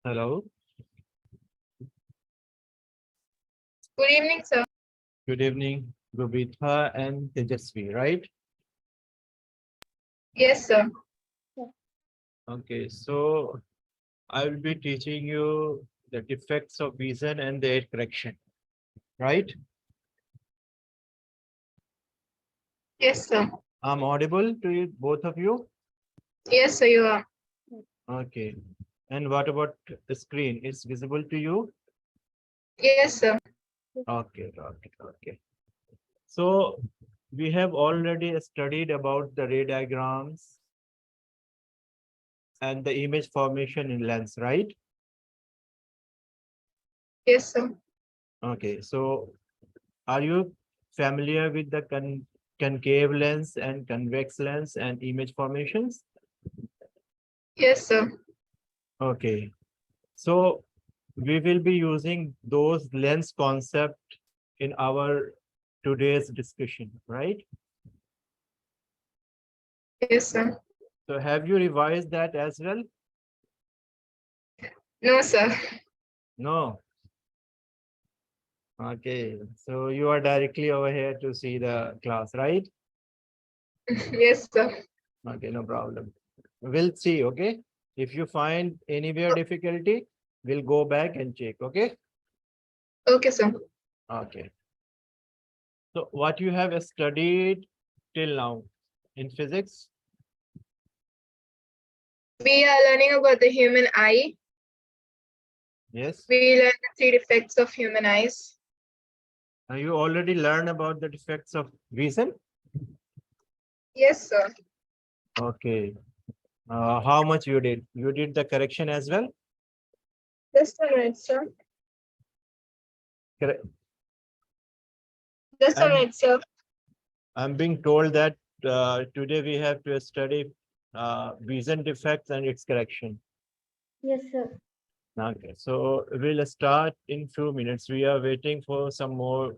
Hello. Good evening, sir. Good evening, Gobitha and Tejasvi, right? Yes, sir. Okay, so I will be teaching you the defects of vision and their correction, right? Yes, sir. I'm audible to you, both of you? Yes, sir, you are. Okay. And what about the screen? It's visible to you? Yes, sir. Okay. So we have already studied about the ray diagrams and the image formation in lens, right? Yes, sir. Okay, so are you familiar with the concave lens and convex lens and image formations? Yes, sir. Okay, so we will be using those lens concept in our today's discussion, right? Yes, sir. So have you revised that as well? No, sir. No. Okay, so you are directly over here to see the class, right? Yes, sir. Okay, no problem. We'll see, okay? If you find anywhere difficulty, we'll go back and check, okay? Okay, sir. Okay. So what you have studied till now in physics? We are learning about the human eye. Yes. We learn the three defects of human eyes. You already learned about the defects of vision? Yes, sir. Okay. How much you did? You did the correction as well? Just a minute, sir. Correct. Just a minute, sir. I'm being told that today we have to study vision defects and its correction. Yes, sir. Okay, so we'll start in few minutes. We are waiting for some more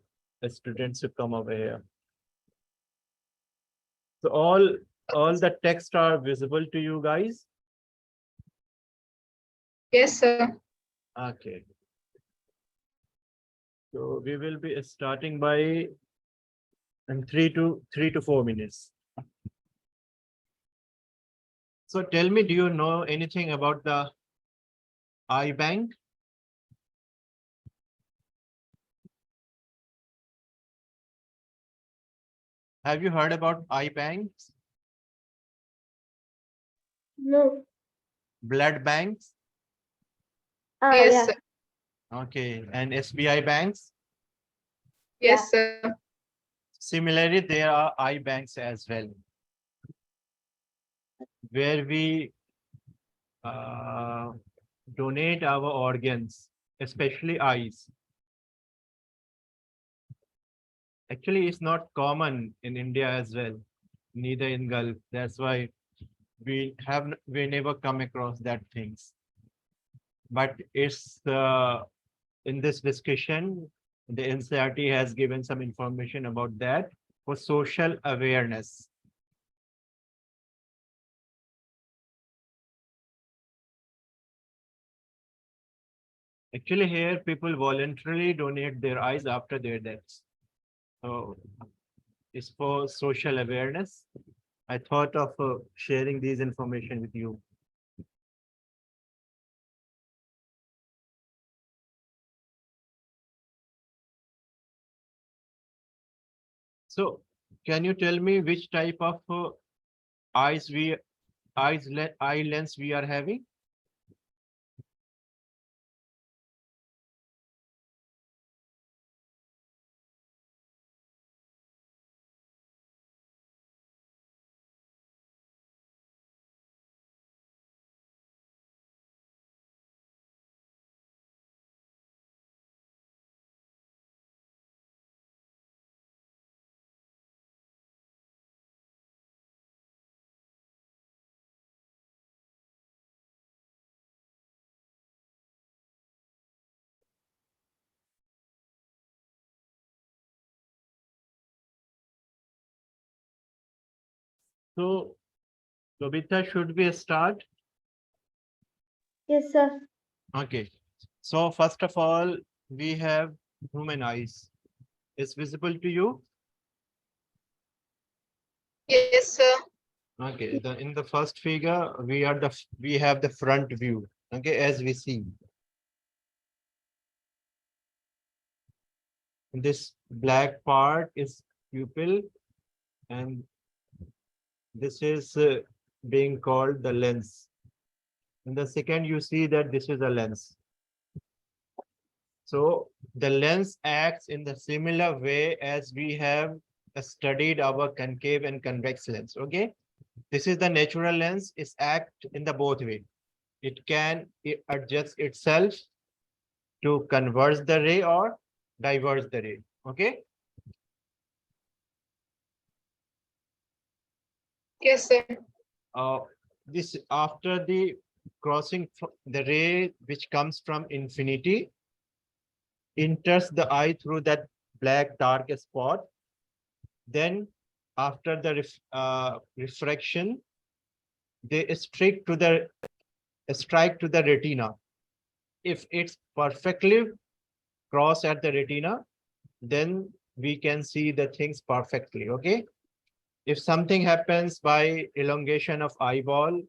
students to come over here. So all the text are visible to you guys? Yes, sir. Okay. So we will be starting by in 3 to 4 minutes. So tell me, do you know anything about the eye bank? Have you heard about eye banks? No. Blood banks? Yes, sir. Okay. And SBI banks? Yes, sir. Similarly, there are eye banks as well, where we uh, donate our organs, especially eyes. Actually, it's not common in India as well, neither in Gulf. That's why we never come across that things. But it's in this discussion, the NCRT has given some information about that for social awareness. Actually, here people voluntarily donate their eyes after their deaths. So it's for social awareness. I thought of sharing these information with you. So can you tell me which type of eyes we eye lens we are having? So Babita, should we start? Yes, sir. Okay. So first of all, we have human eyes. Is visible to you? Yes, sir. Okay. In the first figure, we have the front view. Okay, as we see. This black part is pupil, and this is being called the lens. In the second, you see that this is a lens. So the lens acts in the similar way as we have studied our concave and convex lens. Okay, this is the natural lens. It's act in the both way. It adjust itself to converge the ray or diverge the ray. Okay. Yes, sir. Uh, this after the the ray which comes from infinity enters the eye through that black dark spot. Then after the refraction, they strike to the retina. If it's perfectly crossed at the retina, then we can see the things perfectly. Okay. If something happens by elongation of eyeball,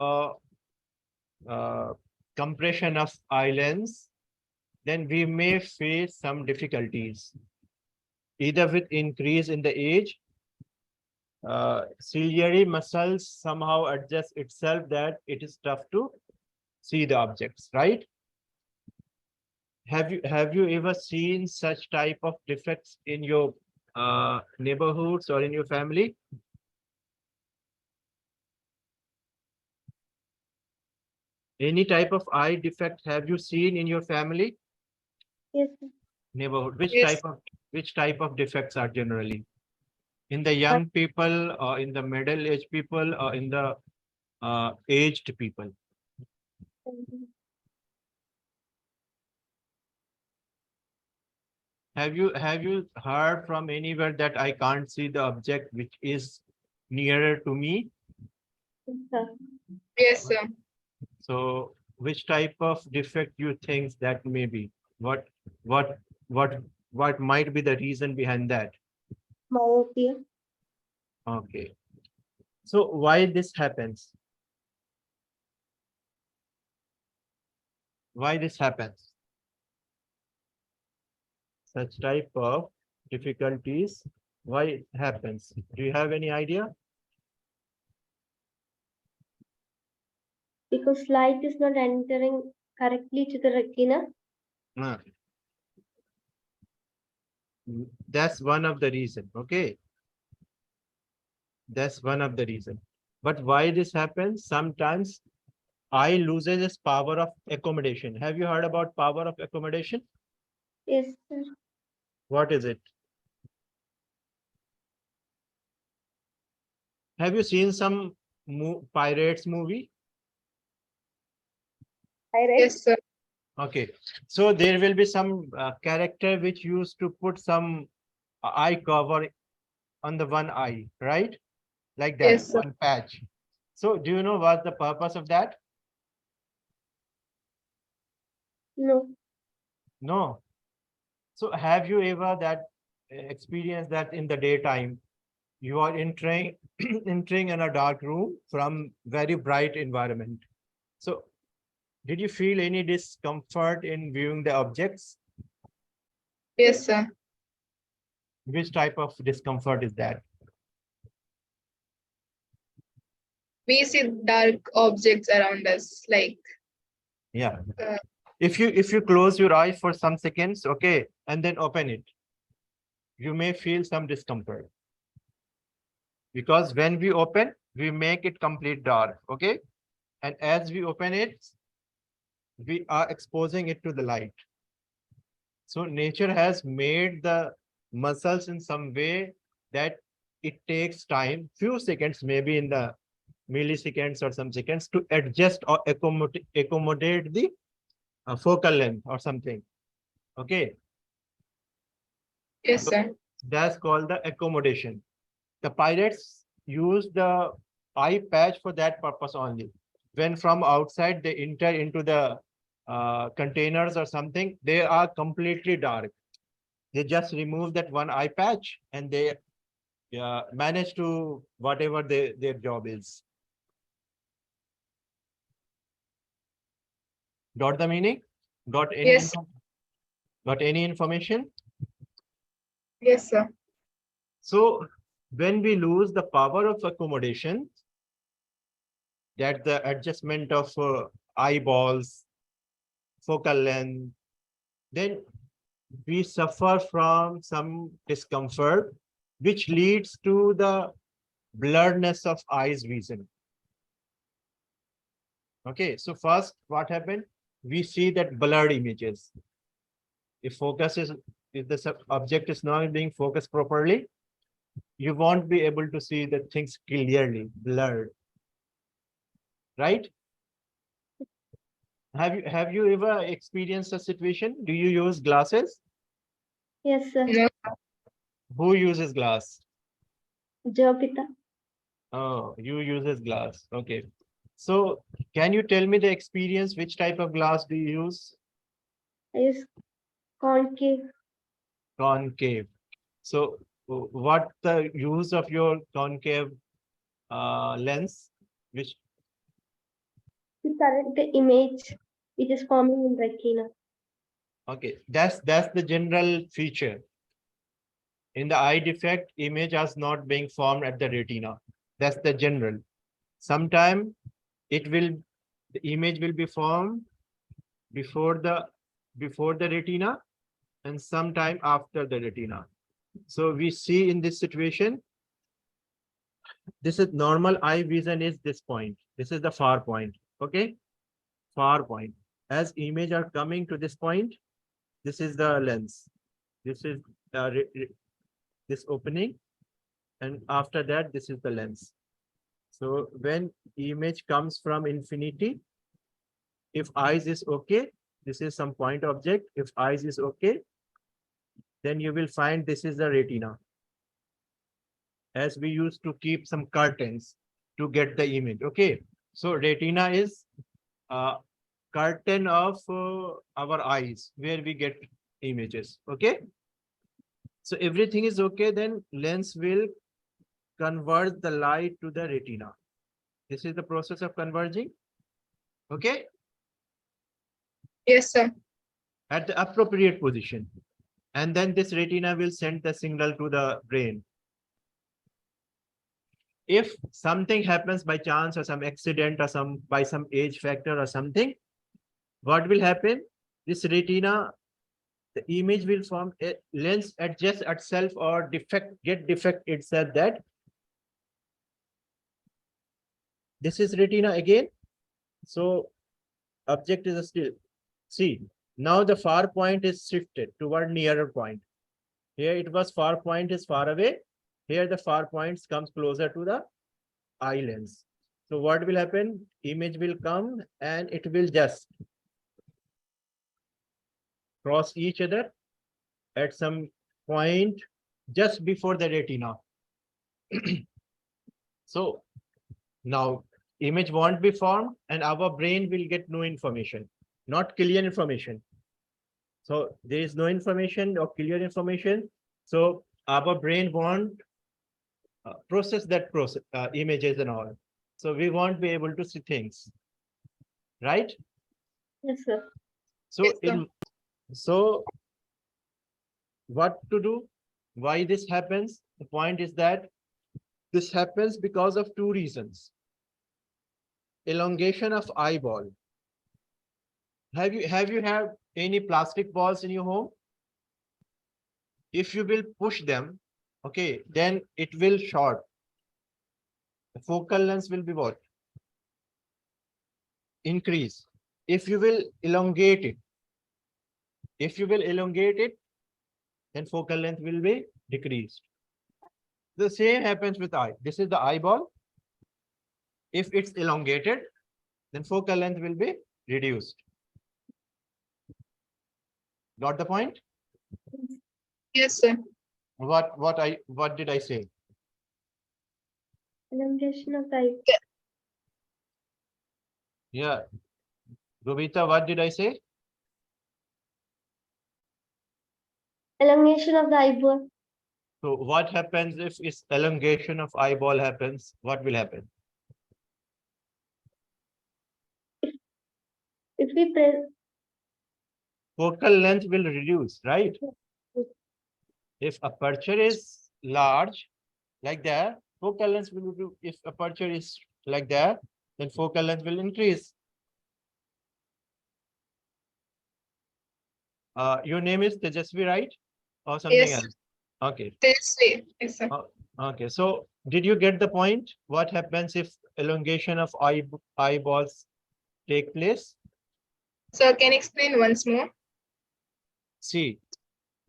uh, uh, compression of eye lens, then we may face some difficulties, either with increase in the age, ciliary muscles somehow adjust itself that it is tough to see the objects, right? Have you ever seen such type of defects in your neighborhoods or in your family? Any type of eye defect have you seen in your family Yes, sir. neighborhood? Yes. Which type of defects are generally in the young people, or in the middle aged people, or in the aged people? Have you heard from anywhere that I can't see the object which is nearer to me? Yes, sir. Yes, sir. So which type of defect you think that may be? What what what might be the reason behind that? Myopia. Okay. So why this happens? Why this happens? Such type of difficulties, why it happens? Do you have any idea? Because light is not entering correctly to the retina. No. That's one of the reason. Okay. That's one of the reason. But why this happens? Sometimes eye loses its power of accommodation. Have you heard about power of accommodation? Yes, sir. What is it? Have you seen some pirates movie? I read. Yes, sir. Okay. So there will be some character which used to put some eye cover on the one eye, right? Like that, Yes, sir. one patch. So do you know what's the purpose of that? No. No. So have you ever that experience that in the daytime you are entering entering in a dark room from very bright environment? So did you feel any discomfort in viewing the objects? Yes, sir. Which type of discomfort is that? We see dark objects around us, like, Yeah. uh, If you close your eyes for some seconds, okay, and then open it, you may feel some discomfort, because when we open, we make it complete dark, okay? And as we open it, we are exposing it to the light. So nature has made the muscles in some way that it takes time, few seconds, maybe in the milliseconds or some seconds, to adjust or accommodate the focal length or something. Okay, yes, so sir. that's called the accommodation. The pirates use the eye patch for that purpose only. When from outside they enter into the containers or something, they are completely dark. They just remove that one eye patch and they manage to whatever their job is. Got the meaning? Got any Yes. got any information? Yes, sir. So when we lose the power of accommodation, that the adjustment of eyeballs, focal length, then we suffer from some discomfort, which leads to the blurredness of eyes vision. Okay, so first, what happened? We see that blurred images. If if the object is not being focused properly, you won't be able to see the things clearly, blurred. Right? Have you ever experienced a situation? Do you use glasses? Yes, sir. No. Who uses glass? Jopita. Oh, you uses glass. Okay. So can you tell me the experience? Which type of glass do you use? I use concave. Concave. So what the use of your concave lens? Which To correct the image which is forming in retina. okay, that's the general feature. In the eye defect, image is not being formed at the retina. That's the general. Sometime the image will be formed before the retina and sometime after the retina. So we see in this situation, this is normal eye vision is this point. This is the far point. Okay, far point. As image are coming to this point, this is the lens. This is this opening, and after that, this is the lens. So when image comes from infinity, if eyes is okay, this is some point object. If eyes is okay, then you will find this is the retina. As we used to keep some curtains to get the image. Okay, so retina is a curtain of our eyes where we get images. Okay, so everything is okay, then lens will convert the light to the retina. This is the process of converging. Okay, Yes, sir. at the appropriate position, and then this retina will send the signal to the brain. If something happens by chance or some accident or some age factor or something, what will happen? This retina, the image will form, a lens adjust itself or get defect itself, that this is retina again. So object is still, see, now the far point is shifted toward nearer point. Here it was far point is far away. Here the far points comes closer to the eye lens. So what will happen? Image will come and it will just cross each other at some point just before the retina. So now image won't be formed and our brain will get no information, not clear information. So there is no information or clear information. So our brain won't process that images and all. So we won't be able to see things, right? Yes, sir. So Yes, sir. so what to do? Why this happens? The point is that this happens because of two reasons. Elongation of eyeball. Have any plastic balls in your home? If you will push them, okay, then it will short. The focal length will be what? Increase. If you will elongate it, then focal length will be decreased. The same happens with eye. This is the eyeball. If it's elongated, then focal length will be reduced. Got the point? Yes, sir. What did I say? Elongation of the eye. Yeah. Gobita, what did I say? Elongation of the eyeball. So what happens if its elongation of eyeball happens? What will happen? If we press, Focal length will reduce, right? If aperture is large, like that, focal length will reduce. If aperture is like that, then focal length will increase. Your name is Tejasvi, right? Or something Yes, else? Okay. this way. Yes, sir. Okay. So did you get the point? What happens if elongation of eyeballs take place? So can you explain once more? See,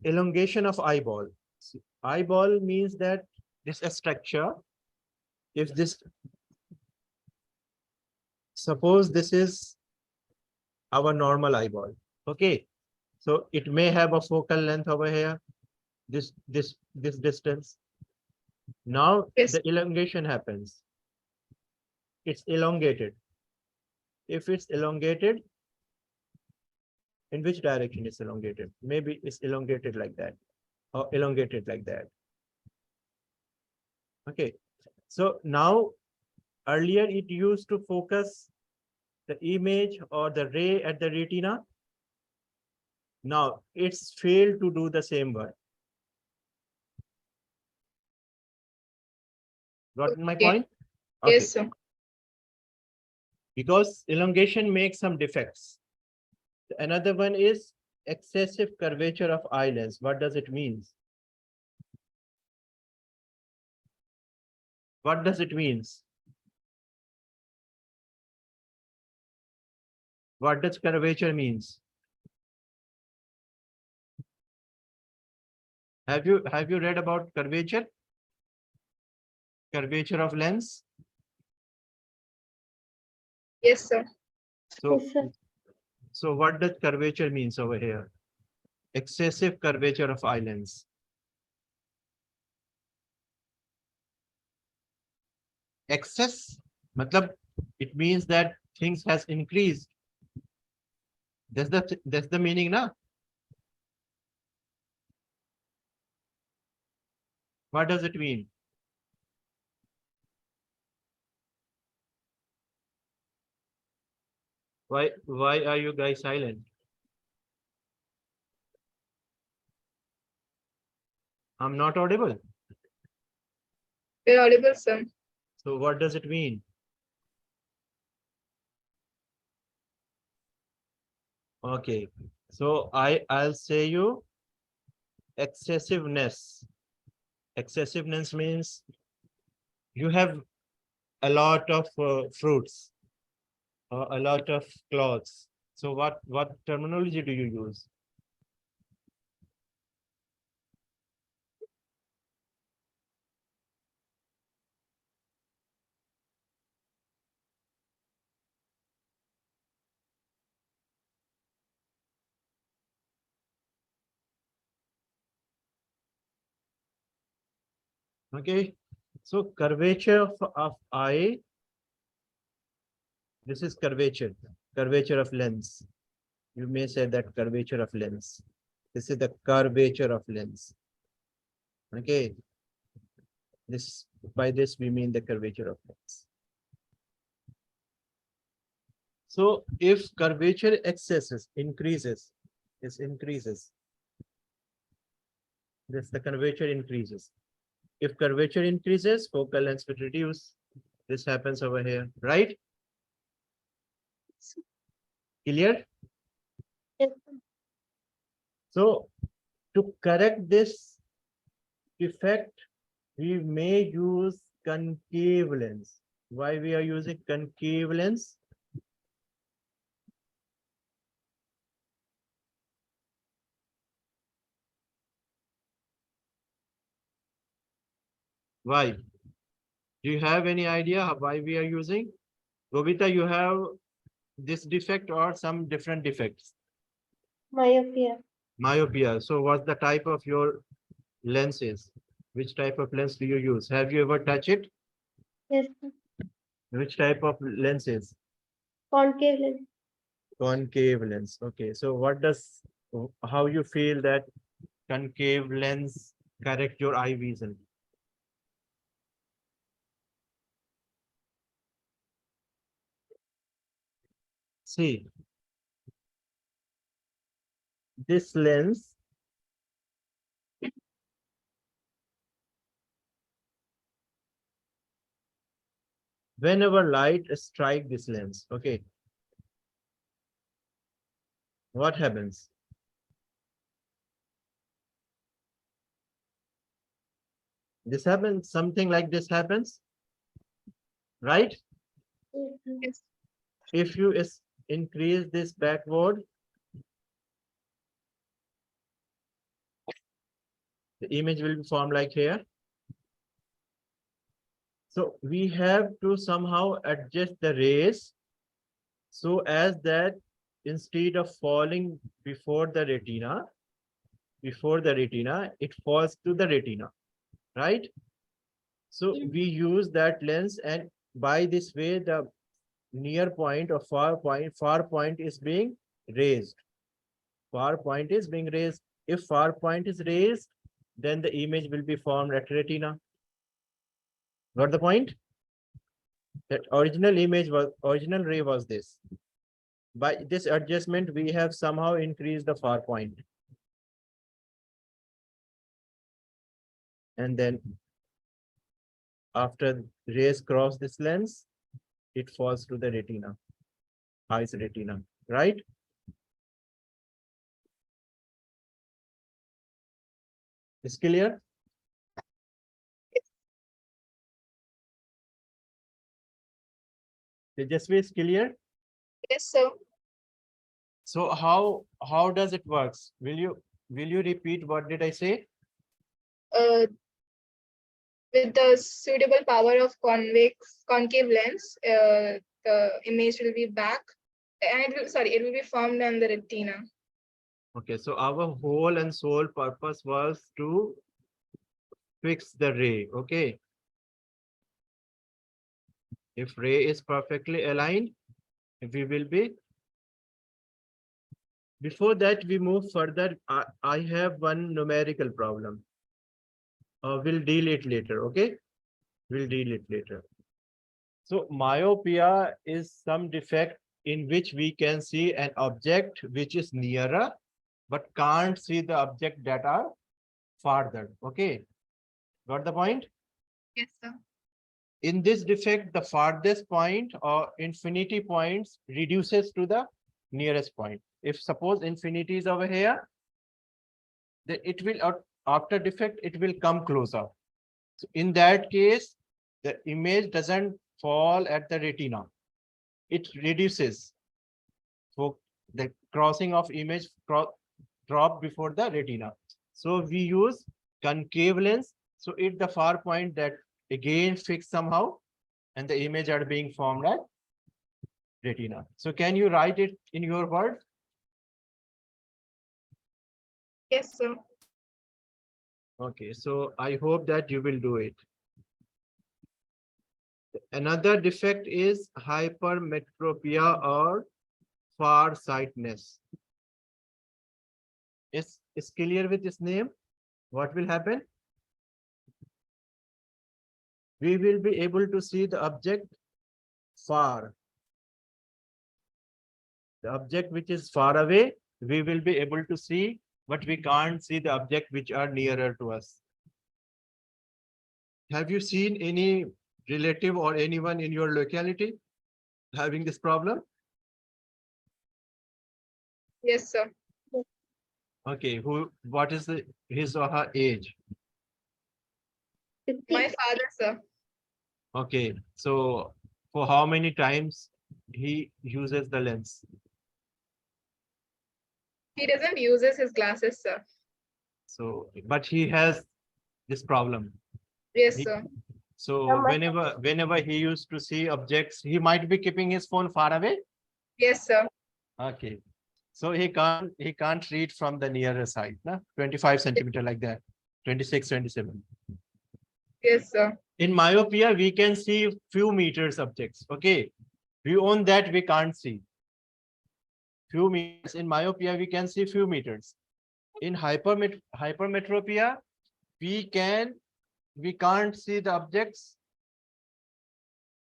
elongation of eyeball. See, eyeball means that this structure, if this, suppose this is our normal eyeball. Okay. So it may have a focal length over here, this distance. Now Yes. the elongation happens. It's elongated. If it's elongated, in which direction is elongated? Maybe it's elongated like that or elongated like that. Okay. So now earlier it used to focus the image or the ray at the retina. Now it's failed to do the same work. Got my Okay. point? Yes, Okay. sir. Because elongation makes some defects. Another one is excessive curvature of eyelids. What does it mean? What does it mean? What does curvature means? Have you read about curvature? Curvature of lens? Yes, sir. So, yes, sir. so what does curvature means over here? Excessive curvature of eye lens. Excess, matlab, it means that things has increased. That's the meaning, na? What does it mean? Why are you guys silent? I'm not audible. You're audible, sir. So what does it mean? Okay. So I'll say you excessiveness. Excessiveness means you have a lot of fruits or a lot of clothes. So what terminology do you use? Okay. So curvature of eye. This is curvature. Curvature of lens. You may say that curvature of lens. This is the curvature of lens. Okay. This, by this we mean the curvature of lens. So if curvature excesses increases, this increases. This the curvature increases. If curvature increases, focal length will reduce. This happens over here, right? Clear? Yes, So to correct this defect, we may use concave lens. Why we are using concave lens? Why? Do you have any idea why we are using? Gobita, you have this defect or some different defects? myopia. Myopia. So what's the type of your lenses? Which type of lens do you use? Have you ever touched it? Yes, sir. Which type of lenses? Concave lens. Concave lens. Okay. So what does, how you feel that concave lens correct your eye vision? See, this lens, whenever light strike this lens, okay, what happens? This happens, something like this happens, right? Yes. If you increase this backward, the image will be formed like here. So we have to somehow adjust the rays so as that instead of falling before the retina, it falls to the retina, right? So Yeah. we use that lens, and by this way, the near point or far point is being raised. Far point is being raised. If far point is raised, then the image will be formed at retina. Got the point? That original ray was this. By this adjustment, we have somehow increased the far point. And then after rays cross this lens, it falls to the retina, eye's retina, right? Is clear? Tejasvi, is clear? Yes, sir. So how does it works? Will you repeat what did I say? Uh, with the suitable power of concave lens, the image will be back, and it will be formed on the retina. Okay, so our whole and sole purpose was to fix the ray. Okay, if ray is perfectly aligned, we will be. Before that, we move further. I have one numerical problem. We'll deal it later. Okay, we'll deal it later. So myopia is some defect in which we can see an object which is nearer, but can't see the object that are farther. Okay, got the point? Yes, sir. In this defect, the farthest point or infinity points reduces to the nearest point. If suppose infinity is over here, then it will, after defect, it will come closer. So in that case, the image doesn't fall at the retina. It reduces. So the crossing of image drop before the retina. So we use concave lens. So it the far point that again fixed somehow, and the image are being formed at retina. So can you write it in your word? Yes, sir. Okay, so I hope that you will do it. Another defect is hypermetropia or farsightedness. Is clear with this name? What will happen? We will be able to see the object far. The object which is far away, we will be able to see, but we can't see the object which are nearer to us. Have you seen any relative or anyone in your locality having this problem? Yes, sir. Okay, what is his or her age? My father, sir. Okay, so for how many times he uses the lens? He doesn't uses his glasses, sir. So, but he has this problem. Yes, He- sir. So whenever he used to see objects, he might be keeping his phone far away. Yes, sir. Okay. So he can't read from the nearer side, na? 25 centimeter like that, 26, 27. Yes, sir. In myopia, we can see few meters objects. Okay. Beyond that, we can't see. few meters. In myopia, we can see few meters. In hypermetropia, we can't see the objects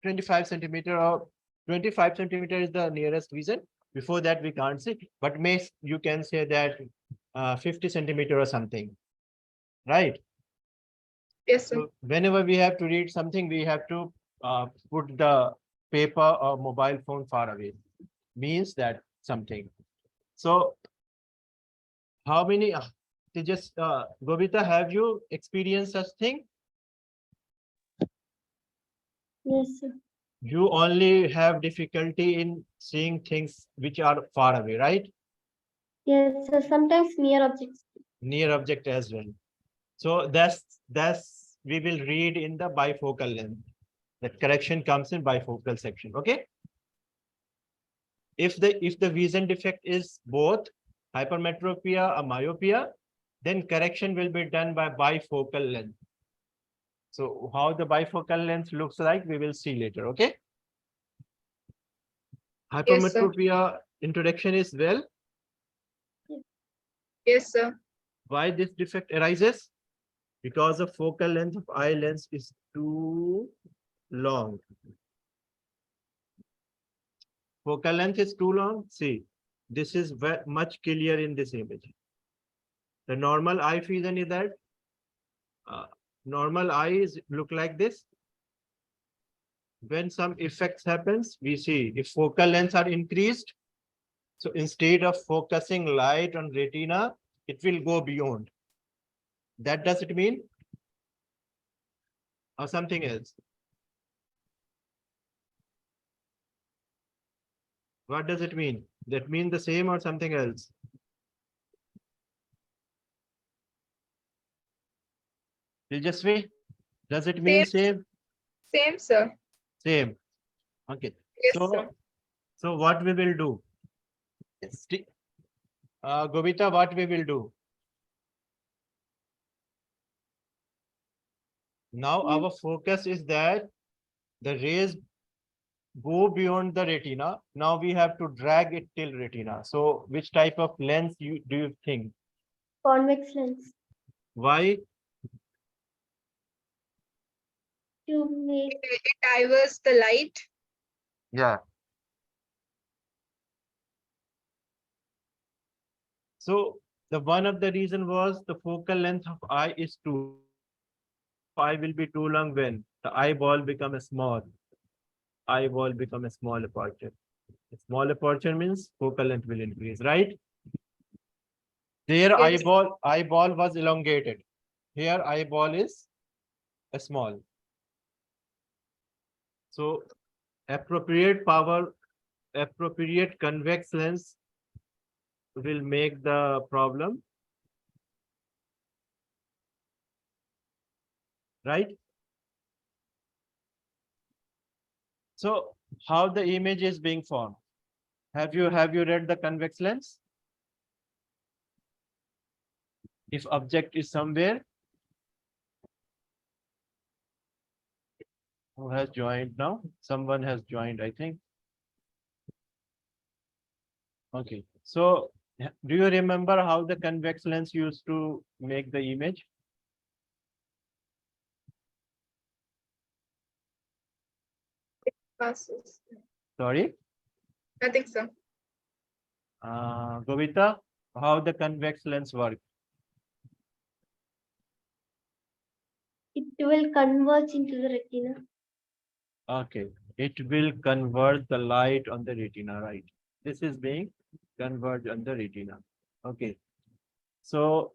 25 centimeter, or 25 centimeter is the nearest vision. Before that, we can't see, but you can say that 50 centimeter or something, right? Yes, sir. So whenever we have to read something, we have to put the paper or mobile phone far away. Means that something. So how many? Gobita, have you experienced such thing? Yes, sir. You only have difficulty in seeing things which are far away, right? Yes, sir. Sometimes near objects. Near object as well. So that's we will read in the bifocal length. The correction comes in bifocal section. Okay. If the vision defect is both hypermetropia or myopia, then correction will be done by bifocal length. So how the bifocal length looks like, we will see later. Okay. Yes, sir. Hypermetropia introduction is well. Yes, sir. Why this defect arises? Because the focal length of eye lens is too long. Focal length is too long. See, this is much clear in this image. The normal eye vision is that normal eyes look like this. When some effects happens, we see if focal lengths are increased, so instead of focusing light on retina, it will go beyond. That does it mean? Or something else? What does it mean? That mean the same or something else? Tejasvi, does it mean same? Same, sir. Same. Okay. Yes, sir. So what we will do? Gobita, what we will do? Now our focus is that the rays go beyond the retina. Now we have to drag it till retina. So which type of lens do you think? Convex lens. Why? To make It diverts the light. Yeah. So the one of the reason was the focal length of eye is too long. Eye will be too long when the eyeball become a small. Eyeball become a small aperture. A small aperture means focal length will increase, right? There Yes. eyeball was elongated. Here eyeball is a small. So appropriate convex lens will make the problem, right? So how the image is being formed? Have you read the convex lens? If object is somewhere, who has joined now? Someone has joined, I think. Okay. So do you remember how the convex lens used to make the image? Passes. Sorry, Nothing, sir. Govita, how the convex lens work? it will converge into the retina. Okay, it will convert the light on the retina, right? This is being converged on the retina. Okay, so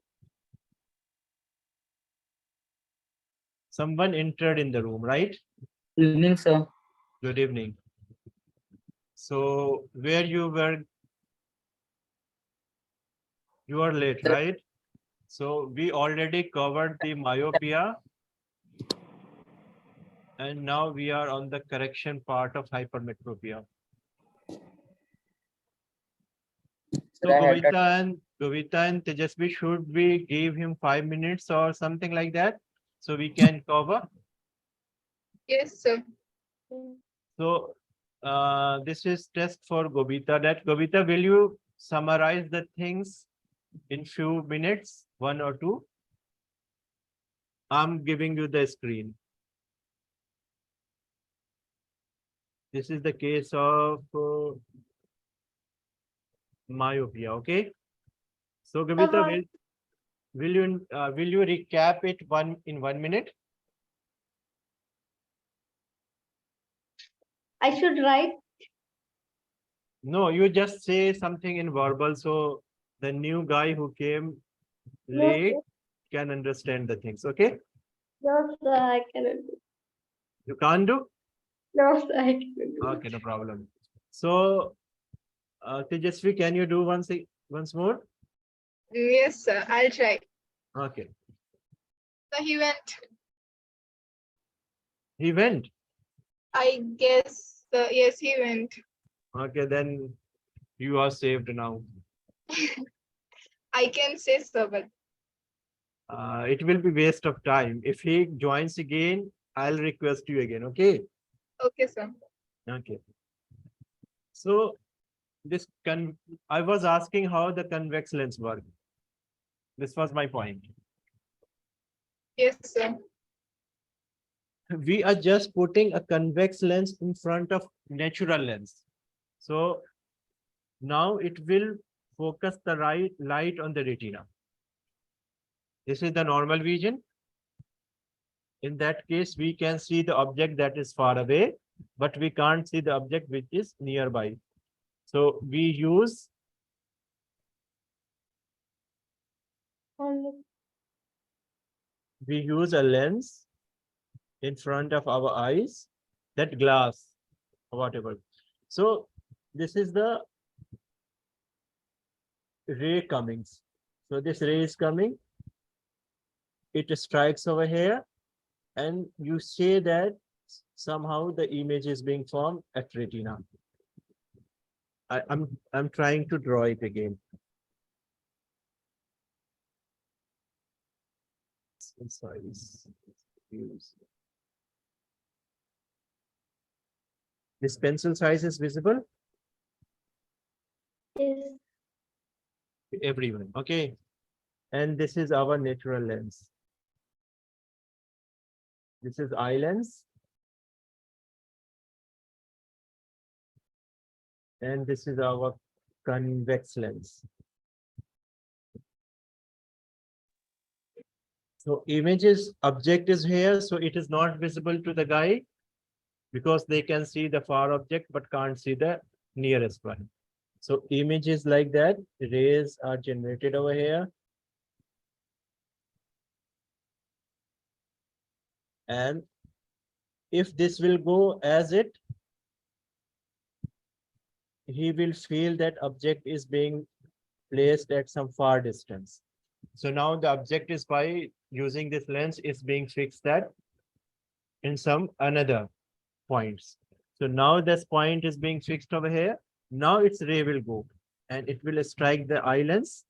someone entered in the room, right? Evening, sir. Good evening. So where you were, you are late, right? So we already covered the myopia, and now we are on the correction part of hypermetropia. So Govita and Tejasvi, should we give him 5 minutes or something like that so we can cover? Yes, sir. So This is test for Gobita. That Gobita, will you summarize the things in few minutes, one or two? I'm giving you the screen. This is the case of myopia. Okay. So Gobita, Uh-huh. will you recap it in 1 minute? I should write. No, you just say something in verbal so the new guy who came No, late sir. can understand the things. Okay. No, sir, I cannot do. You can't do? No, sir, I cannot do. Okay, no problem. So, Tejasvi, can you do once more? Yes, sir. I'll try. Okay. So he went. He went. I guess. Yes, he went. Okay, then you are saved now. I can say so, but It will be waste of time. If he joins again, I'll request you again. Okay. okay, sir. Okay. So this I was asking how the convex lens work. This was my point. Yes, sir. We are just putting a convex lens in front of natural lens. So now it will focus the light on the retina. This is the normal vision. In that case, we can see the object that is far away, but we can't see the object which is nearby. So we use Only. a lens in front of our eyes, that glass or whatever. So this is the ray comings. So this ray is coming, it strikes over here, and you say that somehow the image is being formed at retina. I'm trying to draw it again. Size. Use. This pencil size is visible Yes. to everyone. Okay. And this is our natural lens. This is eye lens. And this is our convex lens. So images object is here, so it is not visible to the guy because they can see the far object but can't see the nearest one. So images like that, rays are generated over here. And if this will go as it, he will feel that object is being placed at some far distance. So now the object is by using this lens is being fixed at in some another points. So now this point is being fixed over here. Now its ray will go and it will strike the eye lens.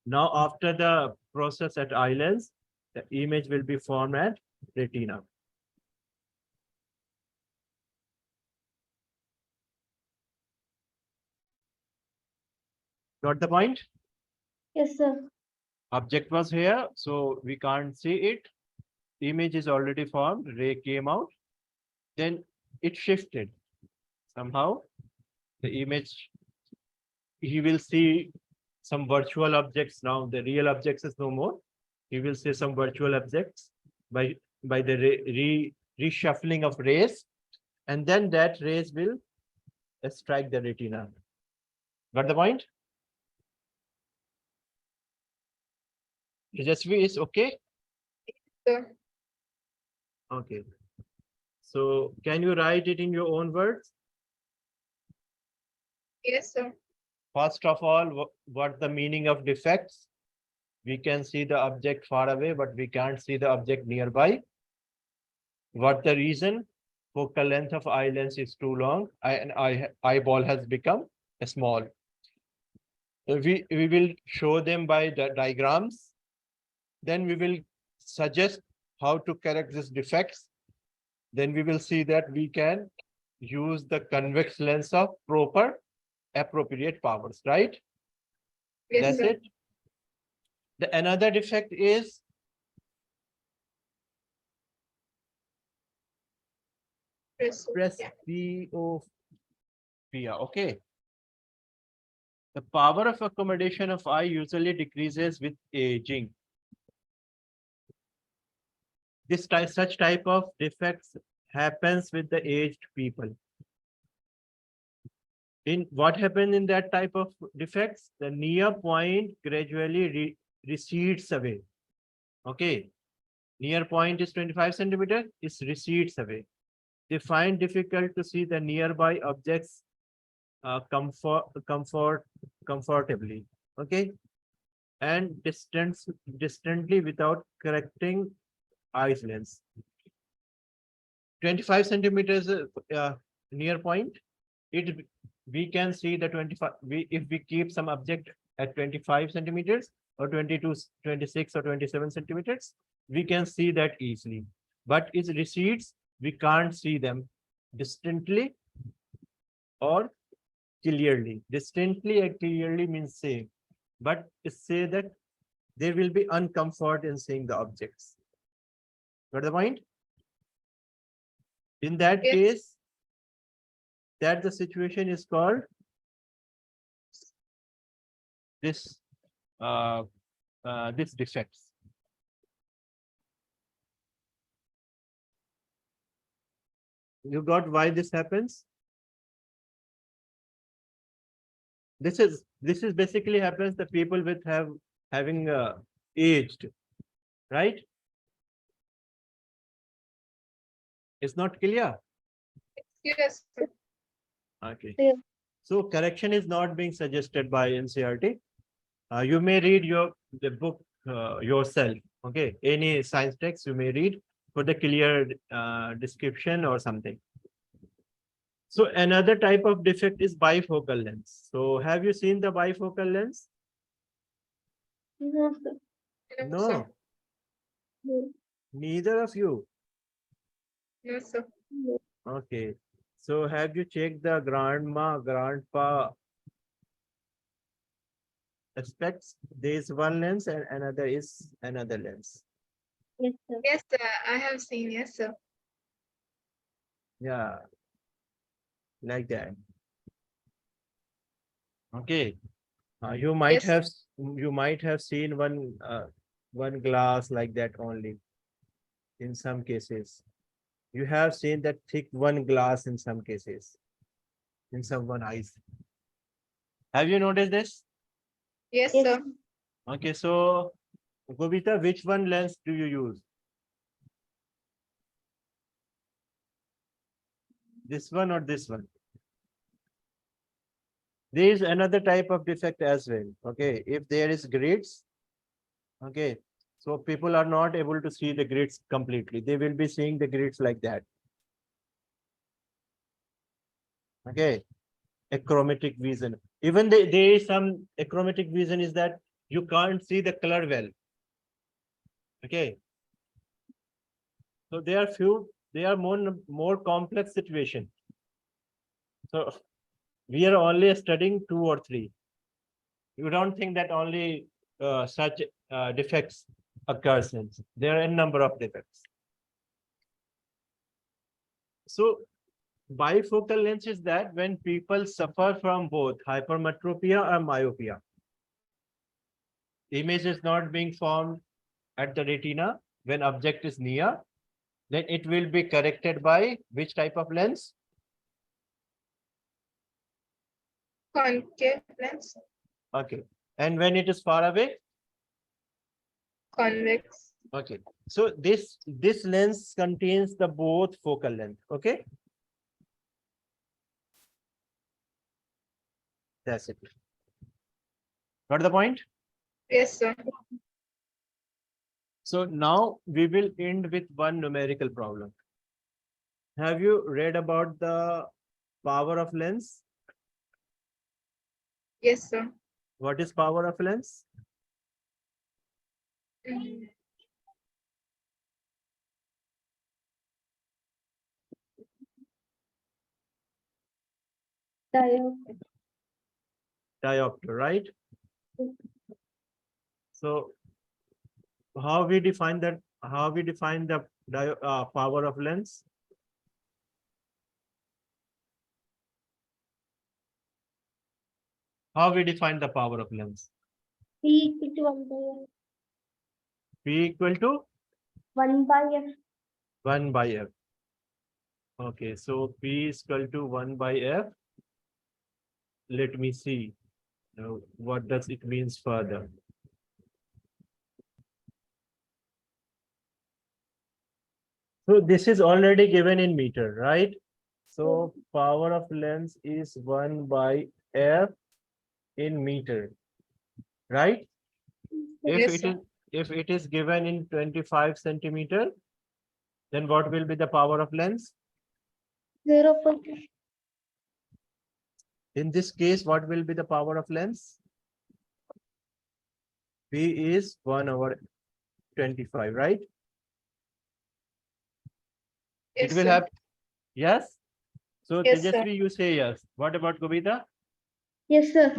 Now after the process at eye lens, the image will be formed at retina. Got the point? Yes, sir. Object was here, so we can't see it. Image is already formed, ray came out, then it shifted. Somehow the image, he will see some virtual objects now. The real objects is no more. He will see some virtual objects by the reshuffling of rays, and then that rays will strike the retina. Got the point? Tejasvi is okay? Sir. Okay. So can you write it in your own words? Yes, sir. First of all, what the meaning of defects? We can see the object far away, but we can't see the object nearby. What the reason? Focal length of eye lens is too long and eyeball has become small. We will show them by the diagrams. Then we will suggest how to correct these defects then we will see that we can use the convex lens of proper appropriate powers, right? Yes, That's sir. it. The another defect is Presbyopia. presbyopia. Okay. The power of accommodation of eye usually decreases with aging. Such type of defects happens with the aged people. In what happened in that type of defects, the near point gradually recedes away. Okay, near point is 25 centimeter, it recedes away. They find difficult to see the nearby objects comfortably. Okay, and distantly without correcting eyes lens. 25 centimeters near point, it we can see the 25, if we keep some object at 25 centimeters or 22, 26 or 27 centimeters, we can see that easily. But it recedes, we can't see them distantly or clearly. Distantly and clearly means same, but it say that there will be uncomfort in seeing the objects. Got the point? In that Yes. case, that the situation is called this this defects. You got why this happens? This is basically happens the people with having aged, right? It's not clear. Yes, sir. Okay. Yeah. So correction is not being suggested by NCERT. You may read the book yourself. Okay, any science text you may read for the clear description or something. So another type of defect is bifocal lens. So have you seen the bifocal lens? No, sir. No, sir. No, No, neither of you. No, sir. no. Okay. So have you checked the grandma, grandpa aspects? There is one lens and another is another lens. Yes, sir. Yes, sir. I have seen. Yes, sir. Yeah, like that. Okay. You might Yes. have seen one glass like that only in some cases. You have seen that thick one glass in some cases, in someone eyes. Have you noticed this? Yes, Yes, sir. sir. Okay, so Gobita, which one lens do you use? This one or this one? There is another type of defect as well. Okay, if there is grids, okay, so people are not able to see the grids completely. They will be seeing the grids like that. Okay, achromatic vision. Even there is some achromatic vision is that you can't see the color well. Okay, so they are more complex situation. So we are only studying 2 or 3. You don't think that only such defects occurs. There are a number of defects. So bifocal lens is that when people suffer from both hypermetropia or myopia, image is not being formed at the retina when object is near, then it will be corrected by which type of lens? Concave lens. Okay. And when it is far away? Convex. Okay. So this lens contains the both focal length. Okay. That's it. Got the point? Yes, sir. So now we will end with one numerical problem. Have you read about the power of lens? Yes, sir. What is power of lens? Mm. Diopter. Diopter, right? So how we define that? How we define the power of lens? How we define the power of lens? P equal to 1 by F. P equal to 1 by F. 1 by F. Okay, so P is equal to 1 by F. Let me see. Now, what does it means further? So this is already given in meter, right? So power of lens is 1 by F in meter, right? If Yes, it sir. is if it is given in 25 centimeter, then what will be the power of lens? 0.5. In this case, what will be the power of lens? P is 1 over 25, right? It Yes, will sir. have, yes. So Yes, sir. Tejasvi, you say yes. What about Gobita? Yes, sir.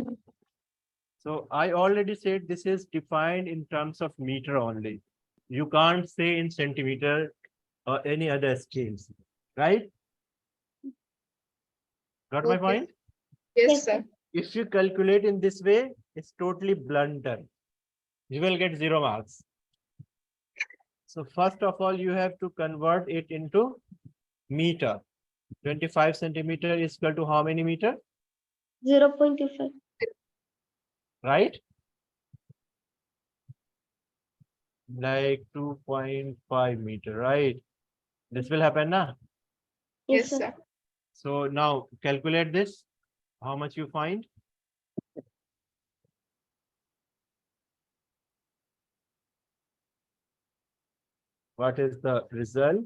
So I already said this is defined in terms of meter only. You can't say in centimeter or any other scales, right? Got my Okay. point? Yes, Yes, sir. If you calculate in this way, it's totally blunder. You will get 0 marks. So first of all, you have to convert it into meter. 25 centimeter is equal to how many meter, 0.25. right? Like 2.5 meter, right? This will happen now. Yes, Yes, sir. sir. So now calculate this. How much you find? What is the result?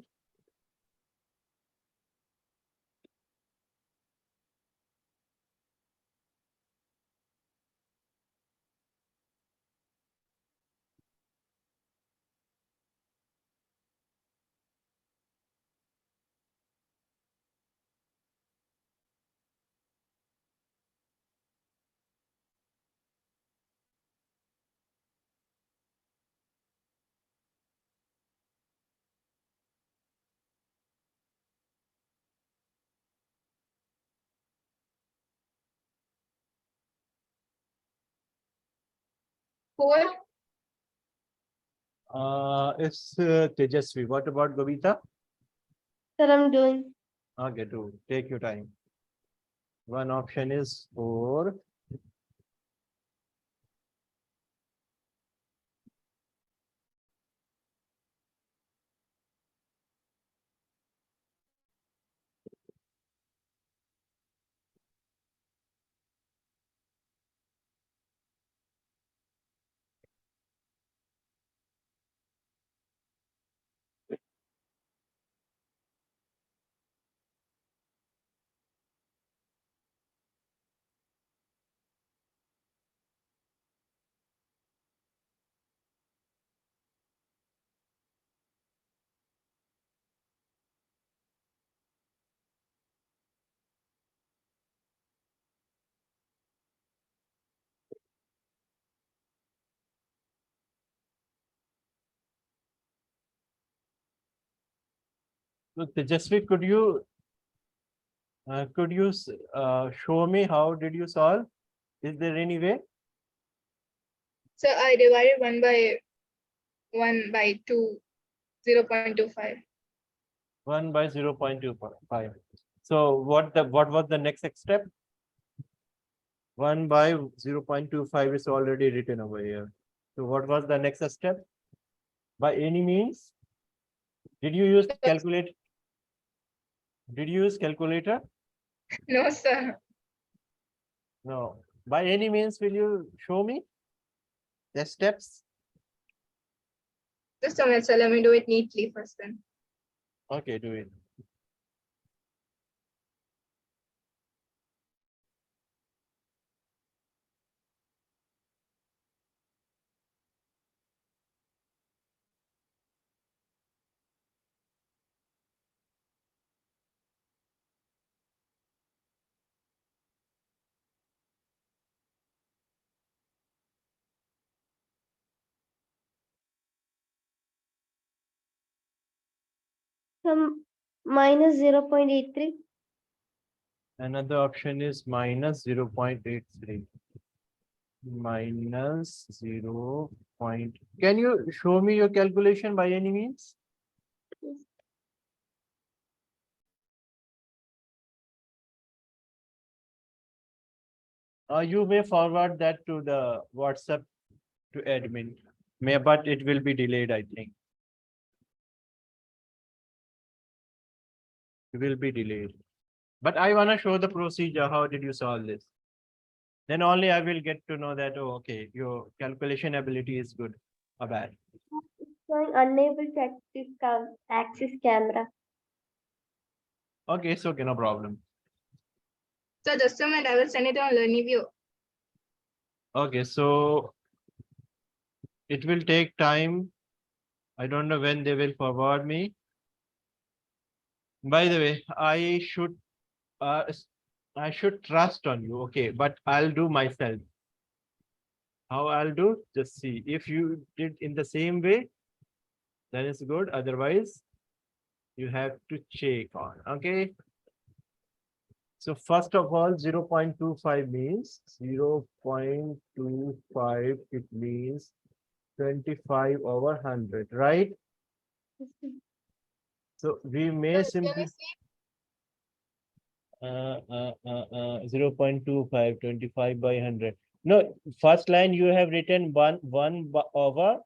Four. It's Tejasvi. What about Gobita? Sir, I'm doing. Okay, do take your time. One option is 4. So Tejasvi, could you show me how did you solve? Is there any way? So I divided 1 by 2, 0.25. 1 by 0.25. So what was the next step? 1 by 0.25 is already written over here. So what was the next step? By any means, did you use calculate? Did you use calculator? No, sir. No. By any means, will you show me the steps? Just a minute, sir. Let me do it neatly first then. Okay, do it. Some minus 0.83. Another option is minus 0.83. Minus 0. Can you show me your calculation by any means? You may forward that to the WhatsApp to admin. But it will be delayed, I think. It will be delayed. But I want to show the procedure. How did you solve this? Then only I will get to know that, oh, okay, your calculation ability is good or bad. It's showing unable to access camera. Okay, so okay, no problem. So just a minute, I will send it on Learnivio. Okay, so it will take time. I don't know when they will forward me. By the way, I should trust on you. Okay, but I'll do myself. How I'll do? Just see. If you did in the same way, then it's good. Otherwise, you have to check on. Okay. So first of all, 0.25 means 0.25. It means 25 over 100, right? So we may Can simply you see? 0.25, 25 by 100. No, first line you have written 1 over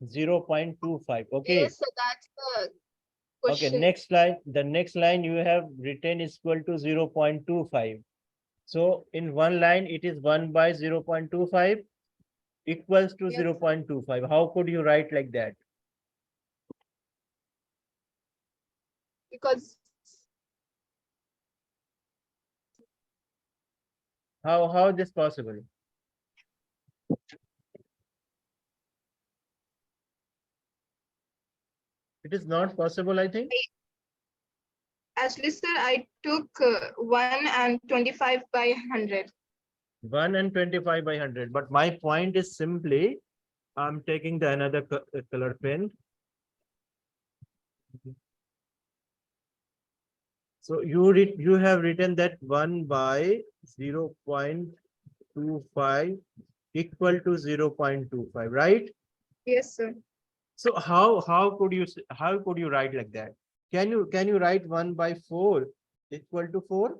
0.25. Okay. Yes, so that's the Okay, question. next line, the next line you have written is equal to 0.25. So in one line, it is 1 by 0.25 equals to Yes. 0.25. How could you write like that? Because How is this possible? It is not possible, I think. actually, sir, I took 1 and 25 by 100. 1 and 25 by 100. But my point is simply, I'm taking the another color pen. So you have written that 1 by 0.25 equal to 0.25, right? Yes, sir. So how could you write like that? Can you write 1 by 4 equal to 4?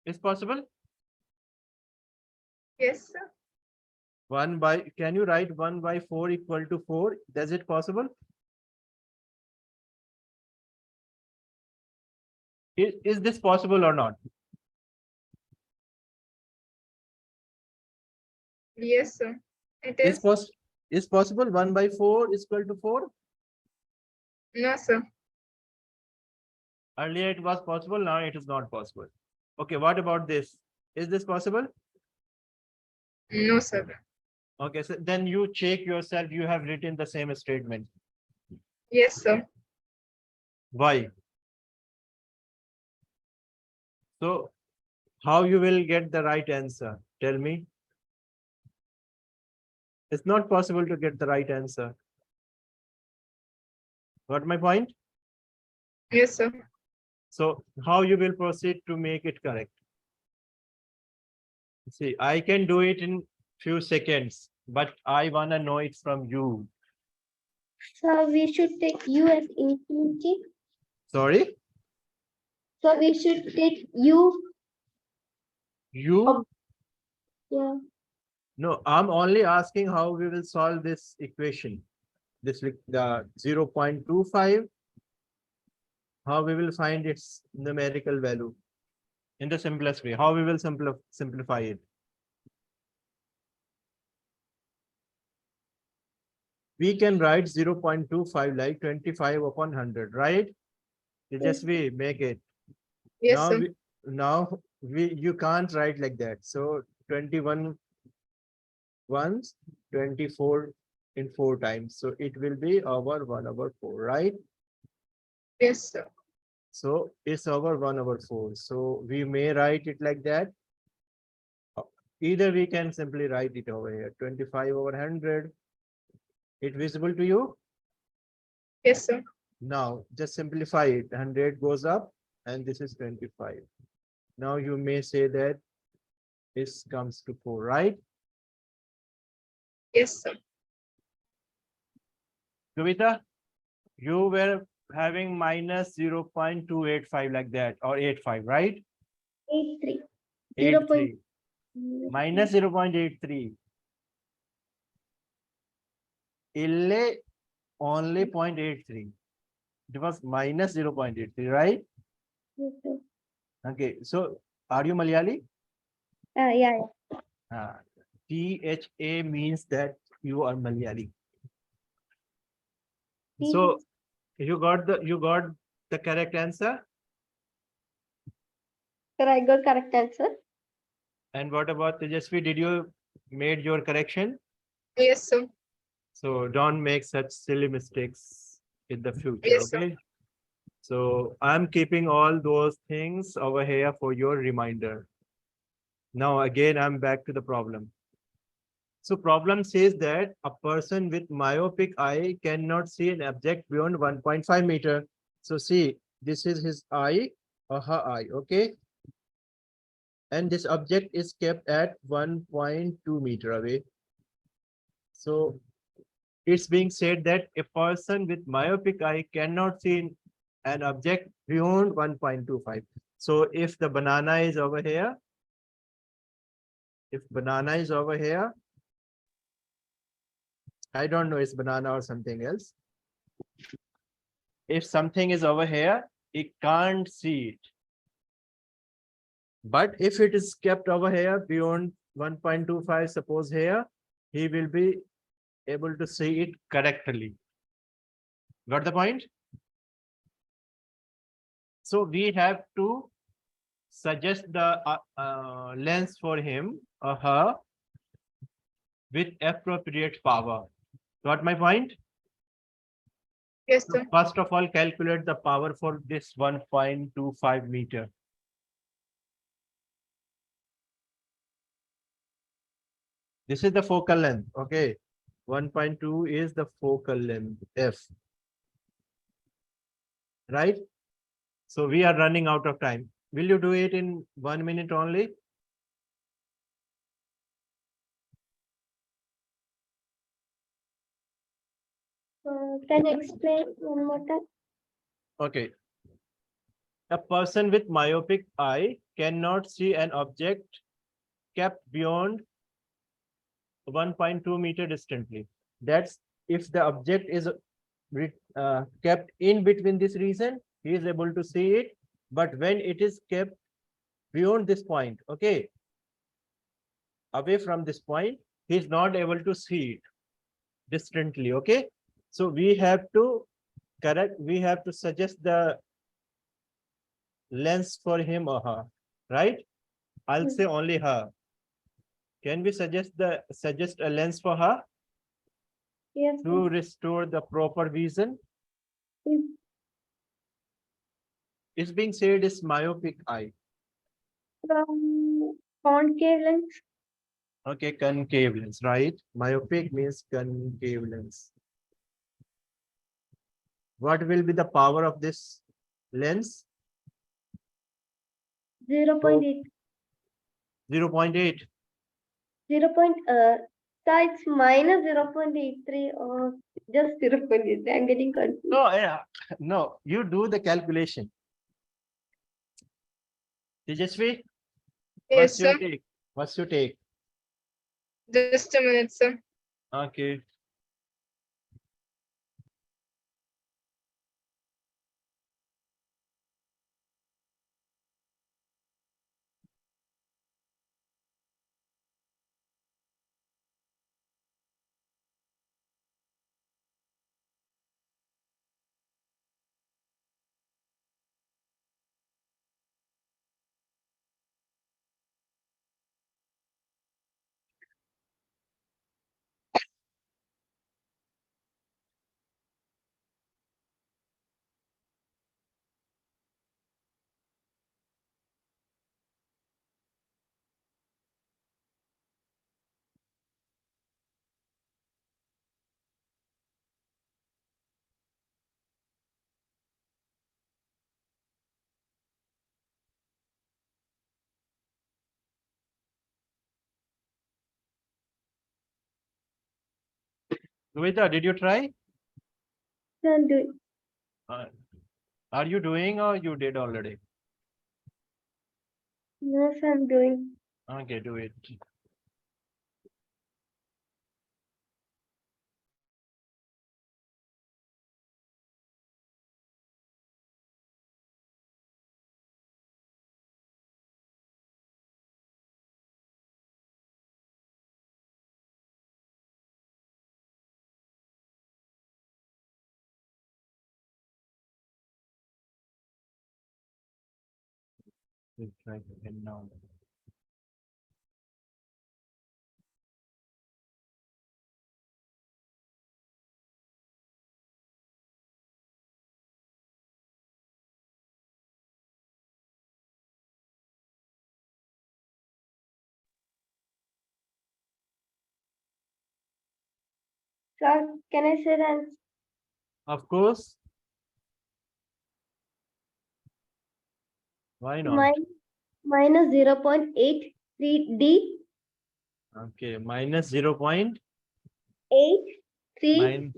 Is possible? Yes, sir. Can you write 1 by 4 equal to 4? Does it possible? Is this possible or not? Yes, sir. It Is is. possible 1 by 4 is equal to 4? No, sir. Earlier it was possible, now it is not possible. Okay, what about this? Is this possible? No, sir. Okay, so then you check yourself, you have written the same statement. Yes, sir. Why? So how you will get the right answer? Tell me. It's not possible to get the right answer. Got my point? Yes, sir. So how you will proceed to make it correct? See, I can do it in few seconds, but I wanna know it from you. So we should take U as infinity. Sorry? So we should take U. You? Yeah. No, I'm only asking how we will solve this equation. This the 0.25. How we will find its numerical value in the simplest way. How we will simplify it. We can write 0.25 like 25 upon 100, right? Just we make it. Yes, Now sir. you can't write like that. So 21 once, 24 in 4 times. So it will be over 1 over 4, right? Yes, sir. So it's over 1 over 4. So we may write it like that. Either we can simply write it over here, 25 over 100 It visible to you? Yes, sir. Now just simplify it. 100 goes up and this is 25. Now you may say that this comes to 4, right? Yes, sir. Kavita, you were having minus 0.285 like that, or 85, right? 83. 83. 0.83. Minus 0.83. Ille only 0.83. It was minus 0.83, right? Yes, sir. Okay, so are you Malayali? Yeah. THA means that you are Malayali. TH. So you got the correct answer. Sir, I got correct answer. And what about Tejasvi? Did you made your correction? Yes, sir. So don't make such silly mistakes in the future, Yes, sir. okay? So I'm keeping all those things over here for your reminder. Now again, I'm back to the problem. So problem says that a person with myopic eye cannot see an object beyond 1.5 meter. So see, this is his eye or her eye, okay? And this object is kept at 1.2 meter away. So it's being said that a person with myopic eye cannot see an object beyond 1.25. So if the banana is over here, I don't know, it's banana or something else. If something is over here, it can't see it. But if it is kept over here beyond 1.25, suppose here, he will be able to see it correctly. Got the point? So we have to suggest the lens for him or her with appropriate power. Got my point? Yes, So sir. first of all, calculate the power for this 1.25 meter. This is the focal length. Okay. 1.2 is the focal length, F. Right? So we are running out of time. Will you do it in 1 minute only? Can you explain one more time? Okay. A person with myopic eye cannot see an object kept beyond 1.2 meter distantly. That's if the object is kept in between this region, he is able to see it. But when it is kept beyond this point, okay, away from this point, he is not able to see it distantly. Okay, so we have to suggest the lens for him or her, right? I'll say only her. Can we suggest a lens for her Yes, sir. to restore the proper vision? Is It's being said is myopic eye. from concave lens. Okay, concave lens, right? Myopic means concave lens. What will be the power of this lens? 0.8. 0.8. 0. So it's minus 0.83 or just 0.8. I'm getting confused. No, yeah, no, you do the calculation. Tejasvi, Yes, sir. take? What's your take? Just a minute, sir. Okay. Kavita, did you try? I'm doing. Uh, are you doing or you did already? Yes, I'm doing. Okay, do it. We'll try again now. Sir, can I say that? Of course. Why not? Minus 0.83D Okay, minus 0.8 three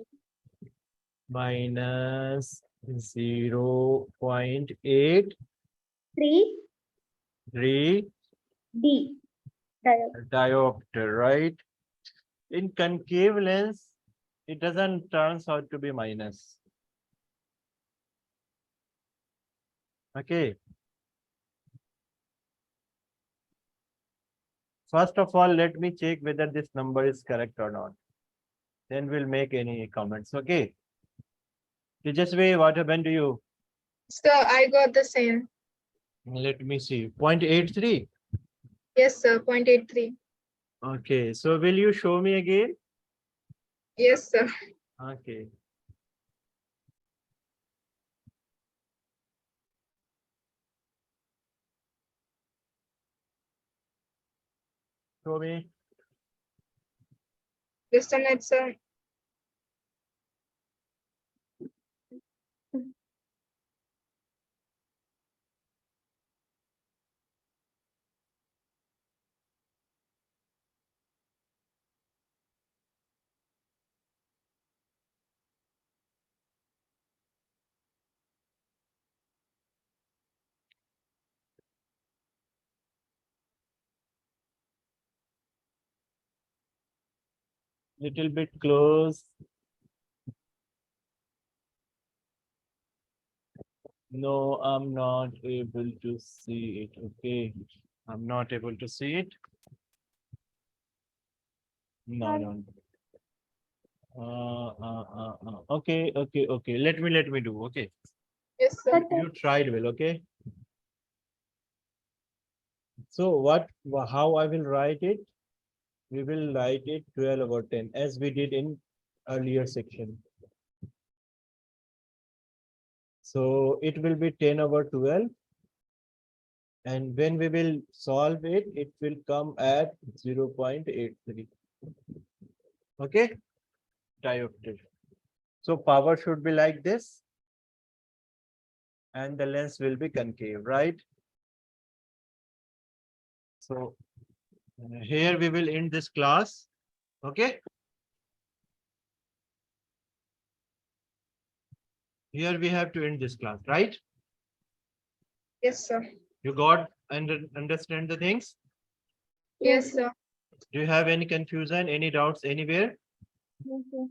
minus 0.83 three D diopter. diopter, right? In concave lens, it doesn't turns out to be minus. Okay. First of all, let me check whether this number is correct or not. Then we'll make any comments. Okay. Tejasvi, what happened to you? So I got the same. Let me see. 0.83. Yes, sir. 0.83. Okay. So will you show me again? Yes, sir. Okay. Show me. Just a minute, sir. Little bit close. No, I'm not able to see it. Okay. I'm not able to see it. No, no. Okay, okay, okay. Let me do. Okay. Yes, sir. You tried well, okay. So how I will write it? We will write it 12/10 as we did in earlier section. So it will be 10/12. And when we will solve it, it will come at 0.83. Okay, diopter. So power should be like this. And the lens will be concave, right? So here we will end this class. Okay. Here we have to end this class, right? Yes, sir. You got and understand the things? Yes, sir. Do you have any confusion, any doubts anywhere? Yes, sir.